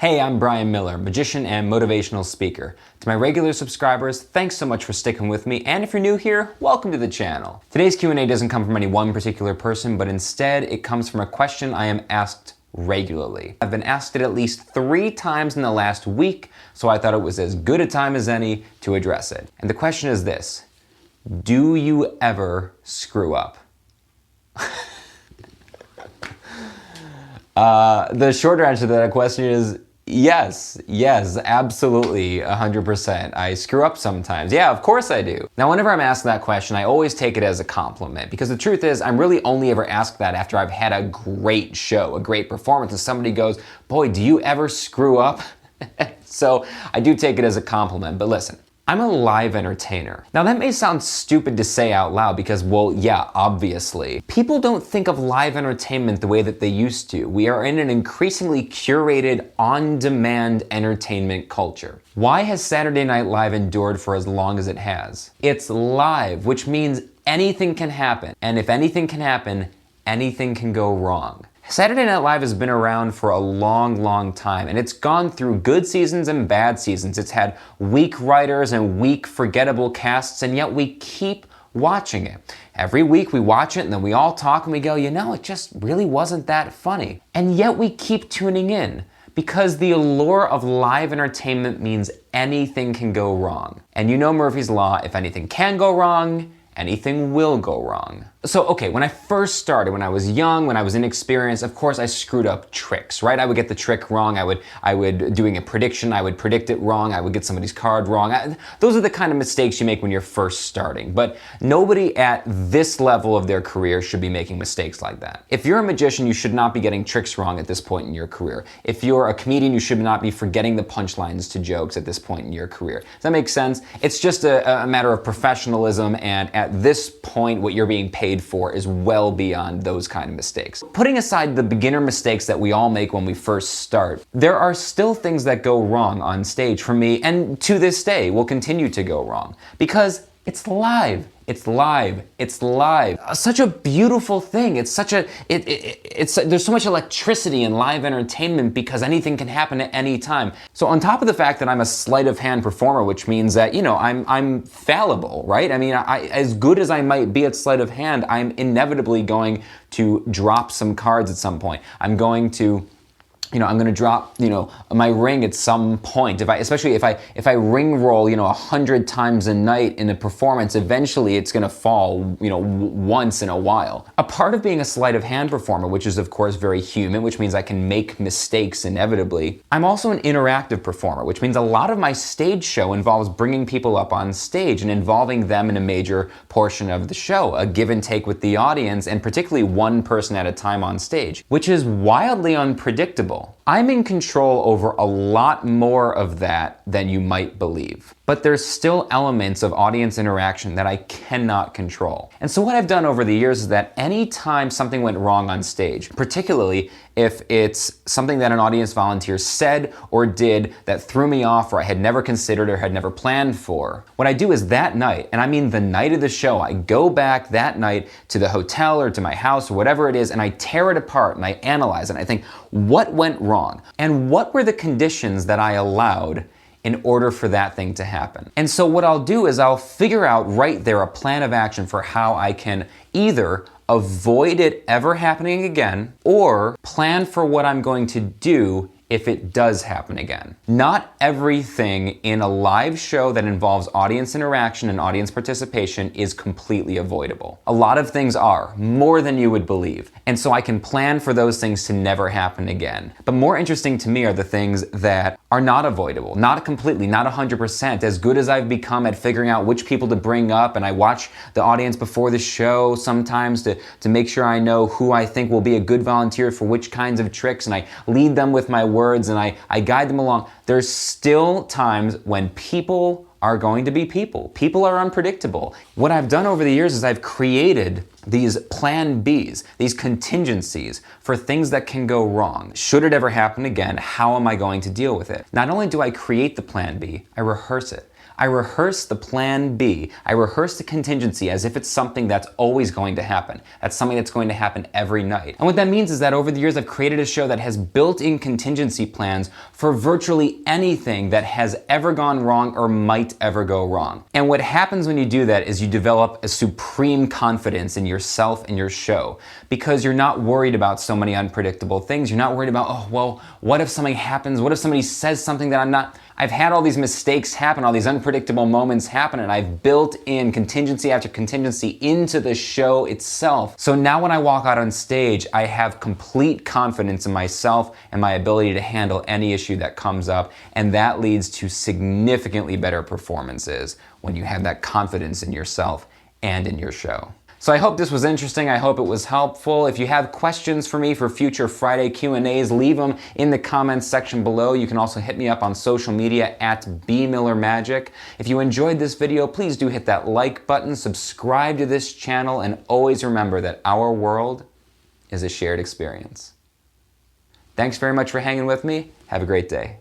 Hey, I'm Brian Miller, magician and motivational speaker. To my regular subscribers, thanks so much for sticking with me, and if you're new here, welcome to the channel. Today's Q&A doesn't come from any one particular person, but instead it comes from a question I am asked regularly. I've been asked it at least 3 times in the last week, so I thought it was as good a time as any to address it. And the question is this: do you ever screw up? The shorter answer to that question is yes, absolutely, 100%. I screw up sometimes. Yeah, of course I do. Now, whenever I'm asked that question, I always take it as a compliment, because the truth is, I'm really only ever asked that after I've had a great show, a great performance, and somebody goes, boy, do you ever screw up? So I do take it as a compliment, but listen. I'm a live entertainer. Now that may sound stupid to say out loud because, well, yeah, obviously. People don't think of live entertainment the way that they used to. We are in an increasingly curated, on-demand entertainment culture. Why has Saturday Night Live endured for as long as it has? It's live, which means anything can happen. And if anything can happen, anything can go wrong. Saturday Night Live has been around for a long time, and it's gone through good seasons and bad seasons. It's had weak writers and weak, forgettable casts, and yet we keep watching it. Every week we watch it, and then we all talk and we go, you know, it just really wasn't that funny. And yet we keep tuning in, because the allure of live entertainment means anything can go wrong. And you know Murphy's Law: if anything can go wrong, anything will go wrong. So, okay, when I first started, when I was young, when I was inexperienced, of course I screwed up tricks, right? I would get the trick wrong. I would doing a prediction, I would predict it wrong. I would get somebody's card wrong. Those are the kind of mistakes you make when you're first starting. But nobody at this level of their career should be making mistakes like that. If you're a magician, you should not be getting tricks wrong at this point in your career. If you're a comedian, you should not be forgetting the punchlines to jokes at this point in your career. Does that make sense? It's just a matter of professionalism, and at this point, what you're being paid for is well beyond those kind of mistakes. Putting aside the beginner mistakes that we all make when we first start, there are still things that go wrong on stage for me, and to this day will continue to go wrong, because it's live. It's live. It's live. Such a beautiful thing. It's such a, there's so much electricity in live entertainment because anything can happen at any time. So on top of the fact that I'm a sleight of hand performer, which means that, you know, I'm fallible, right? I mean, as good as I might be at sleight of hand, I'm inevitably going to drop some cards at some point. I'm going to drop, my ring at some point. Especially if I ring roll, 100 times a night in a performance, eventually it's gonna fall, once in a while. A part of being a sleight of hand performer, which is of course very human, which means I can make mistakes inevitably. I'm also an interactive performer, which means a lot of my stage show involves bringing people up on stage and involving them in a major portion of the show, a give and take with the audience, and particularly one person at a time on stage, which is wildly unpredictable. I'm in control over a lot more of that than you might believe. But there's still elements of audience interaction that I cannot control. And so what I've done over the years is that anytime something went wrong on stage, particularly if it's something that an audience volunteer said or did that threw me off, or I had never considered or had never planned for, what I do is that night, and I mean the night of the show, I go back that night to the hotel or to my house or whatever it is, and I tear it apart and I analyze it and I think, what went wrong? And what were the conditions that I allowed in order for that thing to happen? And so what I'll do is I'll figure out right there a plan of action for how I can either avoid it ever happening again, or plan for what I'm going to do if it does happen again. Not everything in a live show that involves audience interaction and audience participation is completely avoidable. A lot of things are, more than you would believe. And so I can plan for those things to never happen again. But more interesting to me are the things that are not avoidable, not completely, not 100%. As good as I've become at figuring out which people to bring up, and I watch the audience before the show sometimes to make sure I know who I think will be a good volunteer for which kinds of tricks, and I lead them with my words and I guide them along. There's still times when people are going to be people. People are unpredictable. What I've done over the years is I've created these plan Bs, these contingencies for things that can go wrong. Should it ever happen again, how am I going to deal with it? Not only do I create the plan B, I rehearse it. I rehearse the plan B. I rehearse the contingency as if it's something that's always going to happen. That's something that's going to happen every night. And what that means is that over the years, I've created a show that has built-in contingency plans for virtually anything that has ever gone wrong or might ever go wrong. And what happens when you do that is you develop a supreme confidence in yourself and your show, because you're not worried about so many unpredictable things. You're not worried about, oh, well, what if something happens? What if somebody says something that I'm not? I've had all these mistakes happen, all these unpredictable moments happen, and I've built in contingency after contingency into the show itself. So now when I walk out on stage, I have complete confidence in myself and my ability to handle any issue that comes up, and that leads to significantly better performances when you have that confidence in yourself and in your show. So I hope this was interesting. I hope it was helpful. If you have questions for me for future Friday Q&As, leave them in the comments section below. You can also hit me up on social media at BMillerMagic. If you enjoyed this video, please do hit that like button, subscribe to this channel, and always remember that our world is a shared experience. Thanks very much for hanging with me. Have a great day.